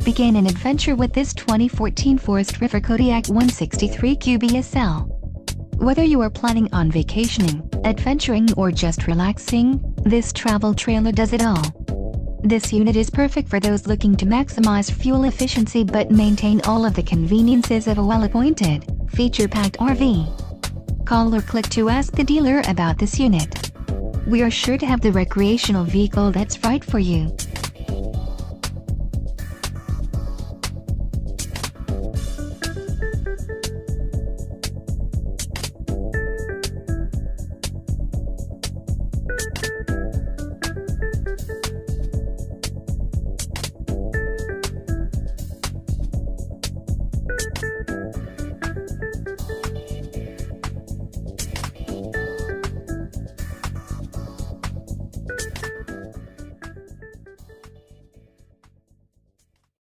Begin an adventure with this 2014 Forest River Kodiak 163 QBSL. Whether you are planning on vacationing, adventuring or just relaxing, this travel trailer does it all. This unit is perfect for those looking to maximize fuel efficiency but maintain all of the conveniences of a well-appointed, feature-packed RV. Call or click to ask the dealer about this unit. We are sure to have the recreational vehicle that's right for you.